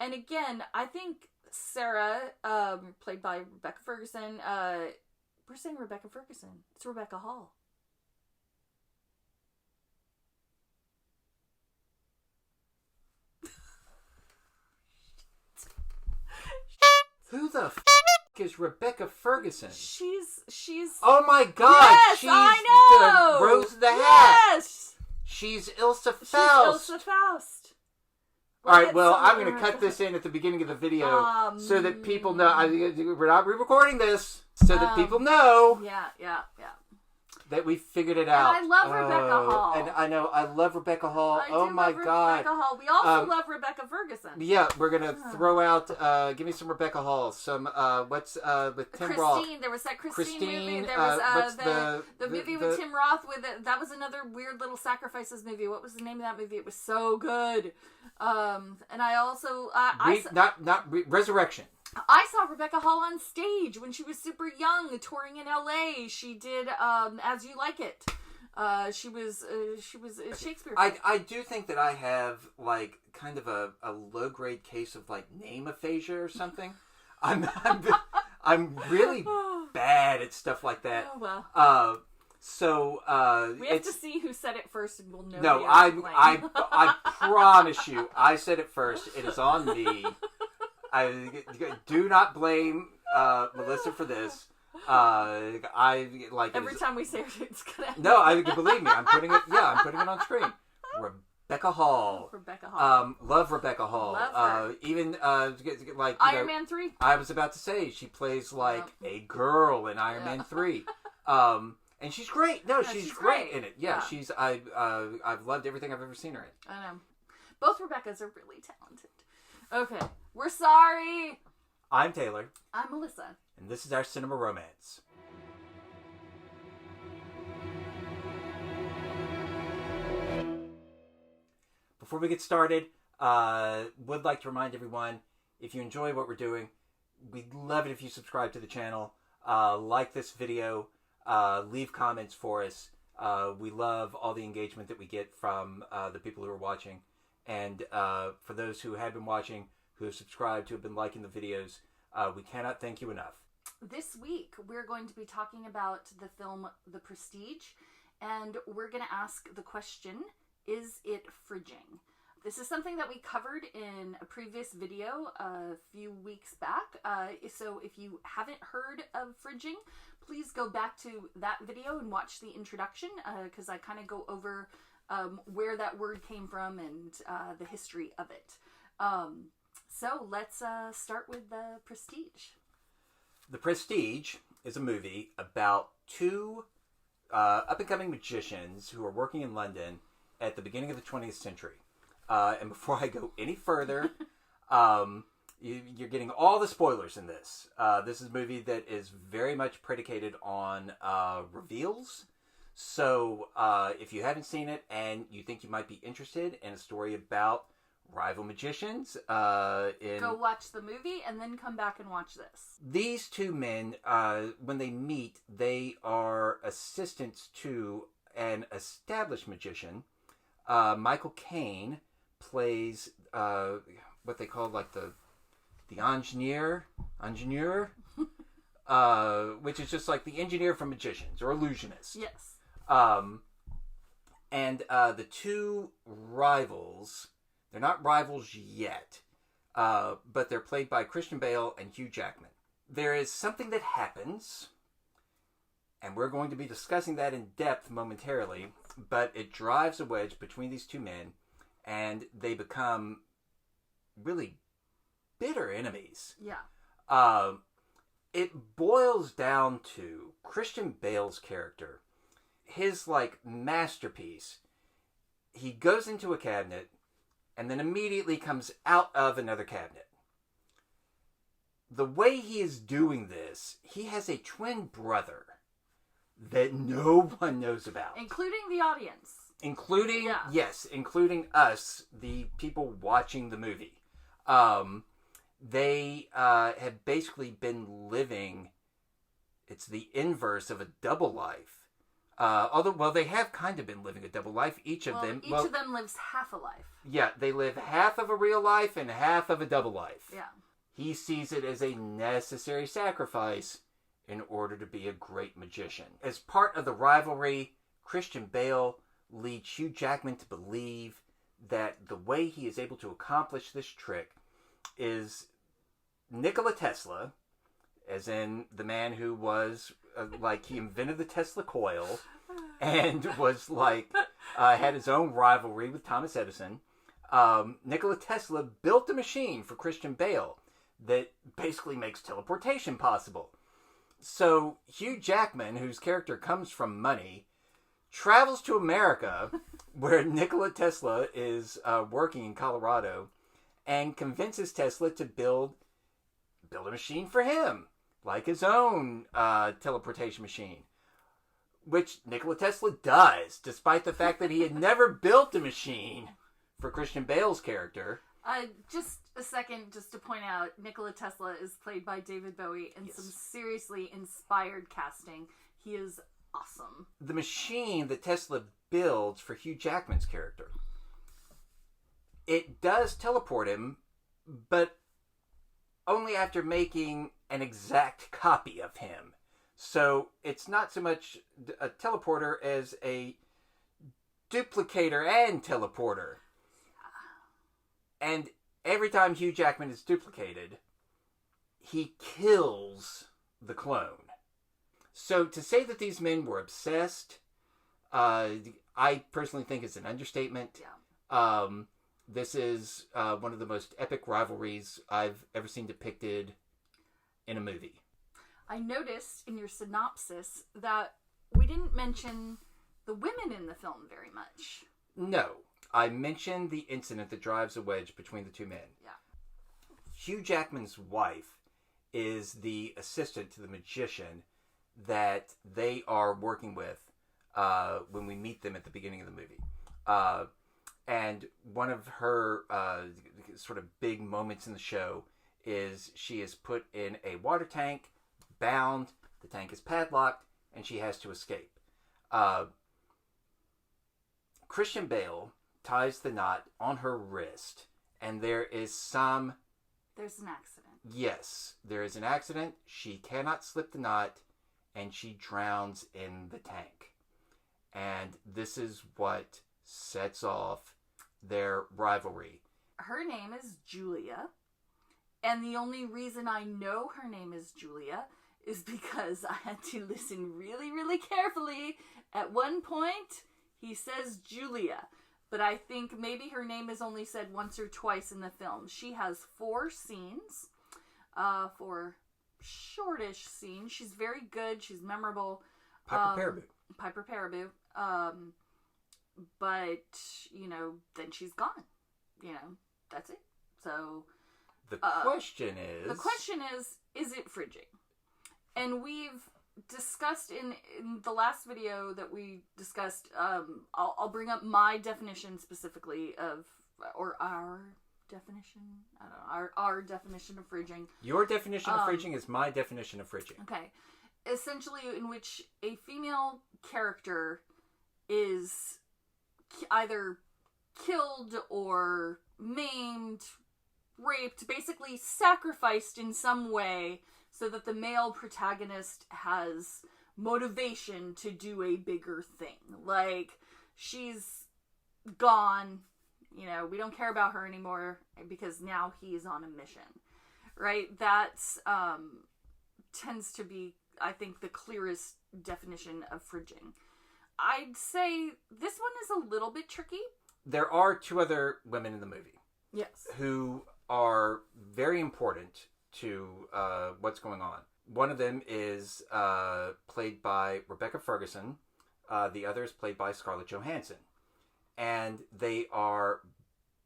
And again, I think Sarah, played by Rebecca Ferguson, we're saying Rebecca Ferguson. It's Rebecca Hall. Who the is Rebecca Ferguson? She's. Oh my God! Yes, she's I know. the Rose of the Hat. Yes. She's Ilsa Faust. She's Ilsa Faust. All right. Well, I'm going to cut this in at the beginning of the video so that people know. We're not re-recording this, so that people know. Yeah. That we figured it out. And I love Rebecca Hall. And I know, I love Rebecca Hall. I my God. Rebecca Hall. We also love Rebecca Ferguson. Yeah, we're going to throw out, give me some Rebecca Hall. Some, with Tim Roth. Christine. There was that Christine movie. There was the movie with Tim Roth. That was another weird little sacrifices movie. What was the name of that movie? It was so good. And I also... Resurrection. I saw Rebecca Hall on stage when she was super young, touring in LA. She did As You Like It. She was Shakespeare. I do think that I have like kind of a low grade case of like name aphasia or something. I'm really bad at stuff like that. Oh well. So we have to see who said it first, and we'll know. No, I promise you, I said it first. It is on me. I do not blame Melissa for this. Every time we say it, it's gonna. No, believe me. I'm putting it on screen. Rebecca Hall. Love Rebecca Hall. Love her. Even Iron Man 3. I was about to say she plays a girl in Iron Man 3. And she's great. No, she's great in it. Yeah, she's. I've loved everything I've ever seen her in. I know. Both Rebeccas are really talented. Okay, we're sorry. I'm Taylor. I'm Melissa. And this is our Cinema Romance. Before we get started, would like to remind everyone, if you enjoy what we're doing, we'd love it if you subscribe to the channel, like this video, leave comments for us. We love all the engagement that we get from the people who are watching. And for those who have been watching, who have subscribed, who have been liking the videos, we cannot thank you enough. This week, we're going to be talking about the film The Prestige, and we're going to ask the question, is it fridging? This is something that we covered in a previous video a few weeks back, so if you haven't heard of fridging, please go back to that video and watch the introduction, because I kind of go over where that word came from and the history of it. So let's start with The Prestige. The Prestige is a movie about two up-and-coming magicians who are working in London at the beginning of the 20th century. And before I go any further, you're getting all the spoilers in this. This is a movie that is very much predicated on reveals. So if you haven't seen it and you think you might be interested in a story about rival magicians, go watch the movie and then come back and watch this. These two men, when they meet, they are assistants to an established magician. Michael Caine plays what they call like the ingenieur, which is just like the engineer for magicians or illusionists. Yes. And the two rivals, they're not rivals yet, but they're played by Christian Bale and Hugh Jackman. There is something that happens, and we're going to be discussing that in depth momentarily, but it drives a wedge between these two men, and they become really bitter enemies. Yeah. It boils down to Christian Bale's character, his masterpiece. He goes into a cabinet and then immediately comes out of another cabinet. The way he is doing this, he has a twin brother that no one knows about. Including the audience. Including us, the people watching the movie. They have basically been living, it's the inverse of a double life. Although, well, they have kind of been living a double life. Each of them lives half a life. Yeah, they live half of a real life and half of a double life. Yeah. He sees it as a necessary sacrifice in order to be a great magician. As part of the rivalry, Christian Bale leads Hugh Jackman to believe that the way he is able to accomplish this trick is Nikola Tesla, as in the man who was, he invented the Tesla coil and was, had his own rivalry with Thomas Edison. Nikola Tesla built a machine for Christian Bale that basically makes teleportation possible. So Hugh Jackman, whose character comes from money, travels to America, where Nikola Tesla is working in Colorado, and convinces Tesla to build a machine for him, like his own teleportation machine. Which Nikola Tesla does, despite the fact that he had never built a machine for Christian Bale's character. Just a second, just to point out, Nikola Tesla is played by David Bowie in some seriously inspired casting. He is awesome. The machine that Tesla builds for Hugh Jackman's character, it does teleport him, but only after making an exact copy of him. So it's not so much a teleporter as a duplicator and teleporter. And every time Hugh Jackman is duplicated, he kills the clone. So to say that these men were obsessed, I personally think is an understatement. Yeah. This is one of the most epic rivalries I've ever seen depicted in a movie. I noticed in your synopsis that we didn't mention the women in the film very much. No. I mentioned the incident that drives a wedge between the two men. Yeah. Hugh Jackman's wife is the assistant to the magician that they are working with when we meet them at the beginning of the movie. And one of her sort of big moments in the show is she is put in a water tank, bound, the tank is padlocked, and she has to escape. Christian Bale ties the knot on her wrist, and there's an accident. Yes, there is an accident. She cannot slip the knot, and she drowns in the tank. And this is what sets off their rivalry. Her name is Julia, and the only reason I know her name is Julia is because I had to listen really, really carefully. At one point, he says Julia, but I think maybe her name is only said once or twice in the film. She has 4 scenes, 4 shortish scenes. She's very good. She's memorable. Piper Paraboo. But, then she's gone. That's it. So... The question is it fridging? And we've discussed in the last video that we discussed, I'll bring up my definition specifically or our definition? I don't know, our definition of fridging. Your definition of fridging is my definition of fridging. Okay. Essentially, in which a female character is either killed or maimed, raped, basically sacrificed in some way so that the male protagonist has motivation to do a bigger thing. Like, she's gone, we don't care about her anymore because now he's on a mission, right? That's tends to be, I think, the clearest definition of fridging. I'd say this one is a little bit tricky. There are 2 other women in the movie. Yes. Who are very important to what's going on. One of them is played by Rebecca Ferguson. The other is played by Scarlett Johansson. And they are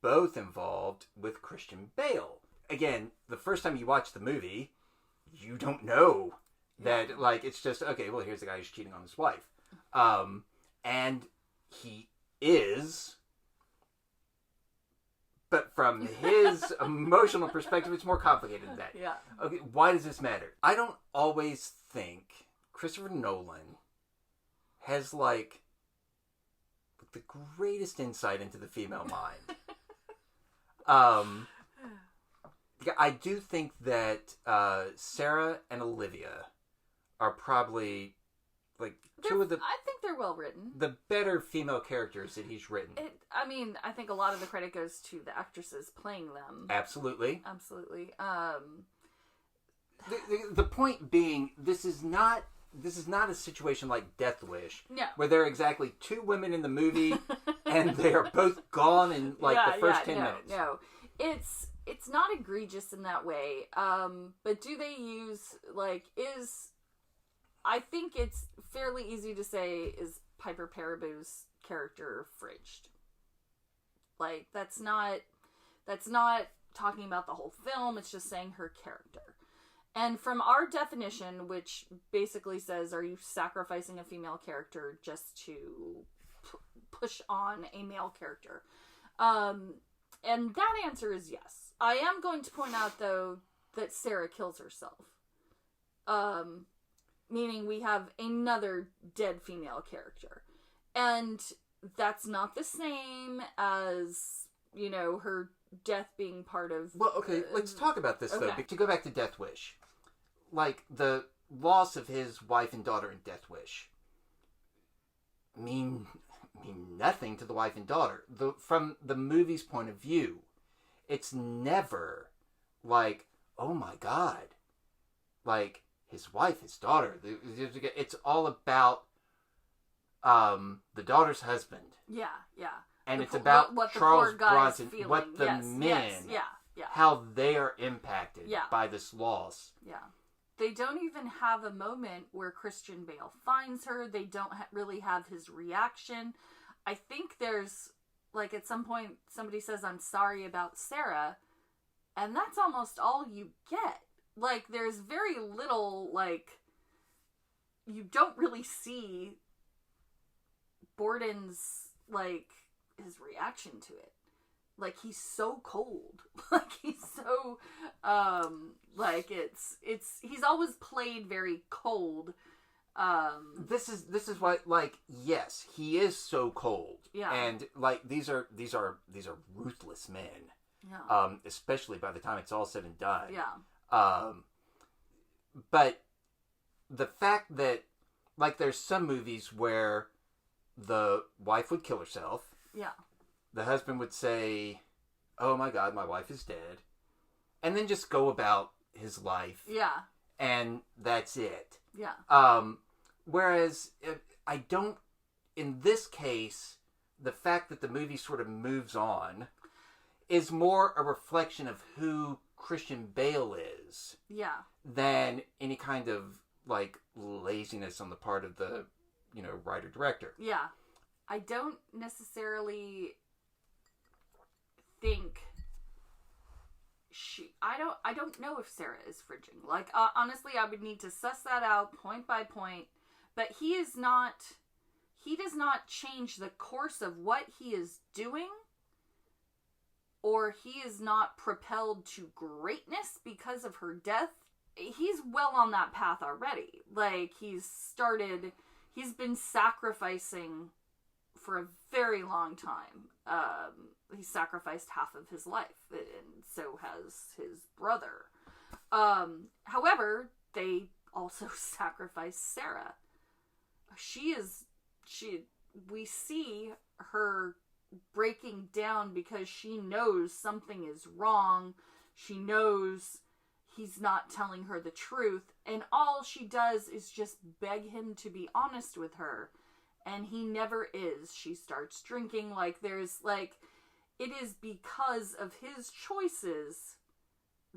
both involved with Christian Bale. Again, the first time you watch the movie, you don't know that, it's just, okay, well, here's the guy who's cheating on his wife. And he is... But from his emotional perspective, it's more complicated than that. Yeah. Okay, why does this matter? I don't always think Christopher Nolan has like the greatest insight into the female mind. I do think that Sarah and Olivia are probably like two of the. I think they're well written. The better female characters that he's written. I think a lot of the credit goes to the actresses playing them. Absolutely. The point being, this is not a situation like Death Wish, no, where there are exactly two women in the movie and they are both gone in the first 10 minutes. No, it's not egregious in that way. But do they use I think it's fairly easy to say, is Piper Peraboo's character fridged? Like, that's not talking about the whole film, it's just saying her character. And from our definition, which basically says, are you sacrificing a female character just to push on a male character? And that answer is yes. I am going to point out, though, that Sarah kills herself. Meaning we have another dead female character. And that's not the same as, her death being part of... Well, okay, let's talk about this, though. To go back to Death Wish. Like, the loss of his wife and daughter in Death Wish mean nothing to the wife and daughter. From the movie's point of view, it's never like, oh my God, like, his wife, his daughter. It's all about the daughter's husband. Yeah. And it's about what Charles the poor guy's Bronson, feeling. what the men, how they are impacted by this loss. Yeah. They don't even have a moment where Christian Bale finds her. They don't really have his reaction. I think there's, like, at some point, somebody says, I'm sorry about Sarah. And that's almost all you get. Like, there's very little, like, you don't really see Borden's, like, his reaction to it. Like, he's so cold. Like, he's so, he's always played very cold. This is why, like, yes, he is so cold. Yeah. And, like, these are ruthless men. Yeah. Especially by the time it's all said and done. Yeah. But the fact that, like, there's some movies where the wife would kill herself. Yeah. The husband would say, oh my God, my wife is dead. And then just go about his life. Yeah. And that's it. Yeah. Whereas, in this case, the fact that the movie sort of moves on is more a reflection of who Christian Bale is. Yeah. Than any kind of, like, laziness on the part of the, writer-director. Yeah. I don't necessarily think I don't know if Sarah is fridging. Like, honestly, I would need to suss that out point by point. But he does not change the course of what he is doing, or he is not propelled to greatness because of her death. He's well on that path already. Like, he's been sacrificing for a very long time. He sacrificed half of his life, and so has his brother. However, they also sacrificed Sarah. We see her breaking down because she knows something is wrong. She knows he's not telling her the truth, and all she does is just beg him to be honest with her, and he never is. She starts drinking. It is because of his choices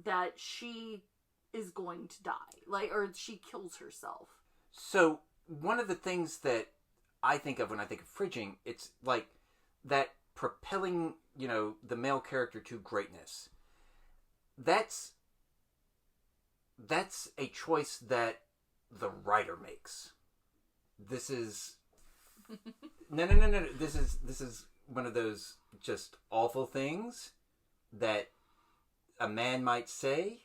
that she is going to die, or she kills herself. So one of the things that I think of when I think of fridging, it's like that propelling, the male character to greatness. That's a choice that the writer makes. This is no. This is one of those just awful things that a man might say.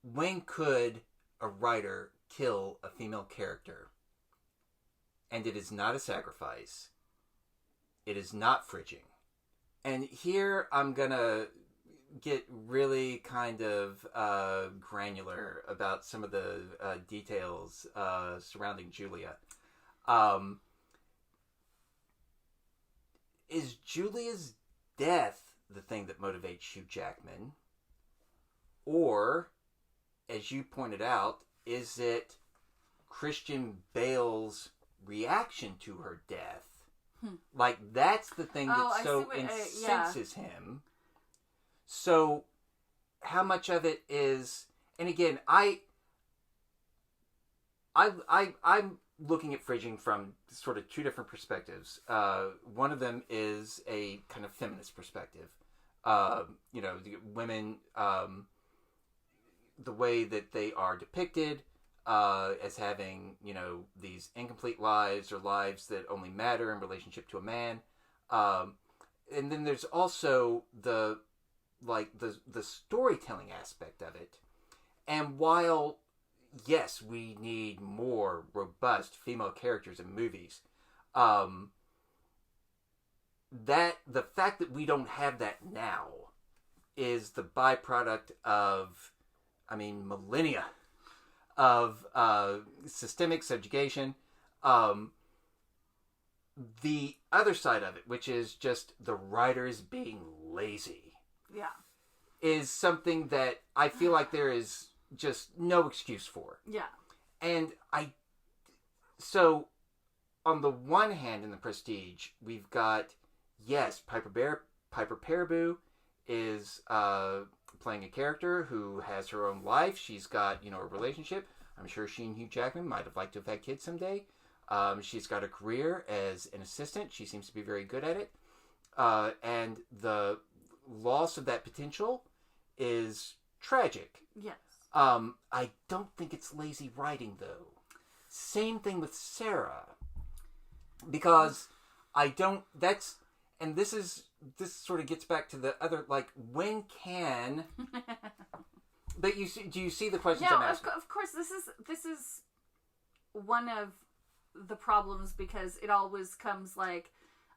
When could a writer kill a female character and it is not a sacrifice. It is not fridging. And here I'm gonna get really kind of granular about some of the details surrounding Julia. Is Julia's death the thing that motivates Hugh Jackman? Or, as you pointed out, is it Christian Bale's reaction to her death? Like, that's the thing that so incenses him. So, how much of it is... And again, I'm looking at fridging from sort of two different perspectives. One of them is a kind of feminist perspective. You know, women, the way that they are depicted as having, you know, these incomplete lives or lives that only matter in relationship to a man. And then there's also the storytelling aspect of it. And while, yes, we need more robust female characters in movies, that the fact that we don't have that now is the byproduct of, I mean, millennia of systemic subjugation. The other side of it, which is just the writers being lazy, is something that I feel like there is just no excuse for. Yeah. And so on the one hand in The Prestige, we've got, yes, Piper Perabo is playing a character who has her own life. She's got, you know, a relationship. I'm sure she and Hugh Jackman might have liked to have had kids someday. She's got a career as an assistant. She seems to be very good at it. And the loss of that potential is tragic. Yes. I don't think it's lazy writing, though. Same thing with Sarah. Because and this sort of gets back to the other, like, when can... But do you see the questions I'm asking? Of course, this is one of the problems, because it always comes like,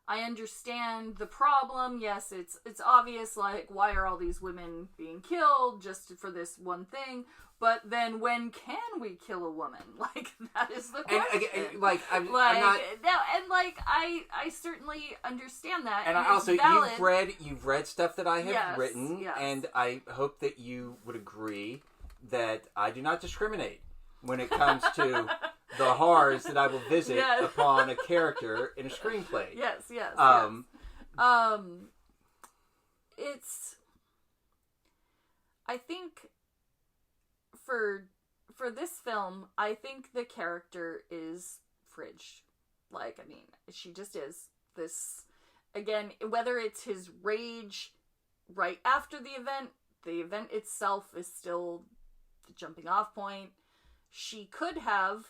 I understand the problem. Yes, it's obvious, like, why are all these women being killed just for this one thing? But then when can we kill a woman? Like, that is the question. And I'm not... No, and, like, I certainly understand that. And I also, you've read stuff that I have written, and I hope that you would agree that I do not discriminate when it comes to the horrors that I will visit upon a character in a screenplay. Yes. It's... I think... For this film, I think the character is fridged. Like, I mean, she just is. This, again, whether it's his rage right after the event itself is still the jumping off point. She could have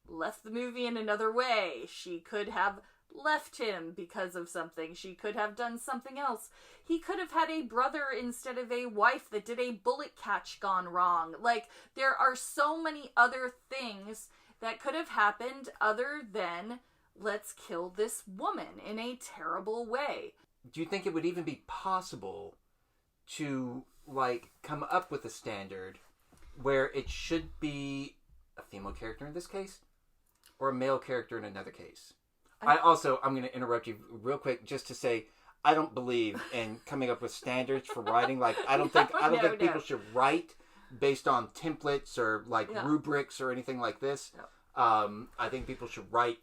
left the movie in another way. She could have left him because of something. She could have done something else. He could have had a brother instead of a wife that did a bullet catch gone wrong. Like, there are so many other things that could have happened other than, let's kill this woman in a terrible way. Do you think it would even be possible to, like, come up with a standard where it should be a female character in this case, or a male character in another case? I'm going to interrupt you real quick just to say, I don't believe in coming up with standards for writing. Like, I don't think people should write based on templates or, like, rubrics or anything like this. No. I think people should write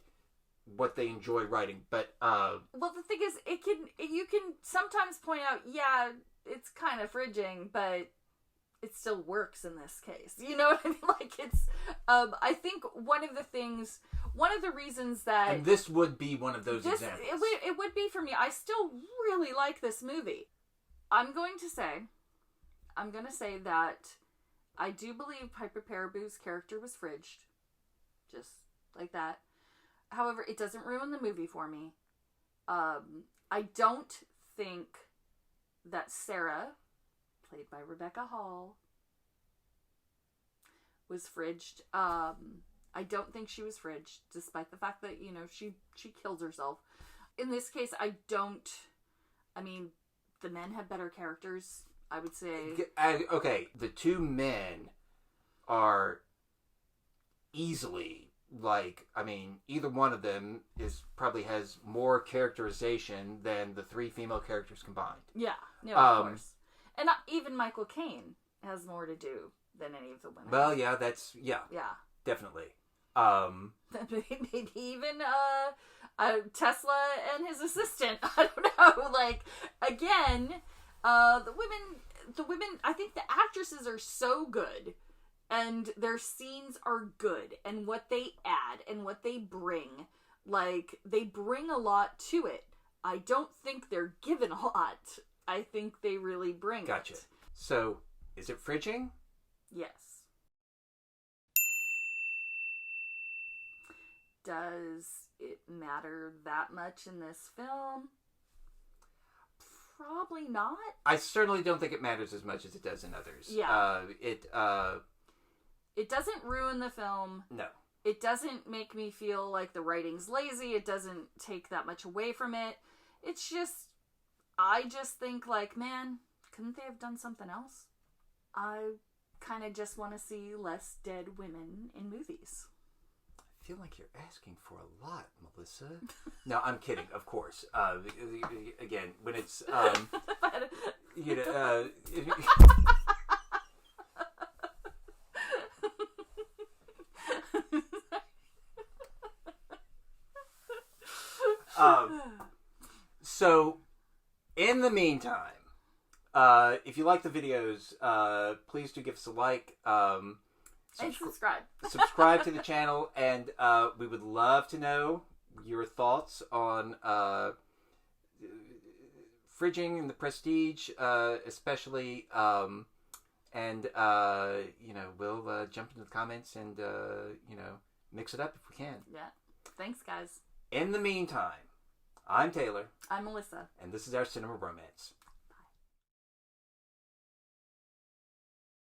what they enjoy writing. But well, the thing is, you can sometimes point out, it's kind of fridging, but it still works in this case. You know what I mean? Like, it's, I think one of the reasons that... And this would be one of those examples. It would be for me. I still really like this movie. I'm going to say that I do believe Piper Perabo's character was fridged. Just like that. However, it doesn't ruin the movie for me. I don't think that Sarah, played by Rebecca Hall, was fridged. I don't think she was fridge, despite the fact that, you know, she killed herself. In this case, I mean, the men have better characters, I would say. Okay, the two men are easily, like, I mean, either one of them probably has more characterization than the three female characters combined. Yeah, no, of course. And even Michael Caine has more to do than any of the women. Well, yeah, yeah, definitely. Maybe even Tesla and his assistant. I don't know. Like, again, the women. I think the actresses are so good, and their scenes are good, and what they add and what they bring. Like, they bring a lot to it. I don't think they're given a lot. I think they really bring Gotcha. it. So, is it fridging? Yes. Does it matter that much in this film? Probably not. I certainly don't think it matters as much as it does in others. Yeah. It doesn't ruin the film. No. It doesn't make me feel like the writing's lazy. It doesn't take that much away from it. It's just, I just think, like, man, couldn't they have done something else? I kind of just want to see less dead women in movies. I feel like you're asking for a lot, Melissa. No, I'm kidding, of course. Again, when it's, you know, so, in the meantime, if you like the videos, please do give us a like. And subscribe. Subscribe to the channel, and we would love to know your thoughts on fridging and the Prestige, especially. And you know, we'll jump into the comments and you know, mix it up if we can. Yeah. Thanks, guys. In the meantime, I'm Taylor. I'm Melissa. And this is our Cinema Romance.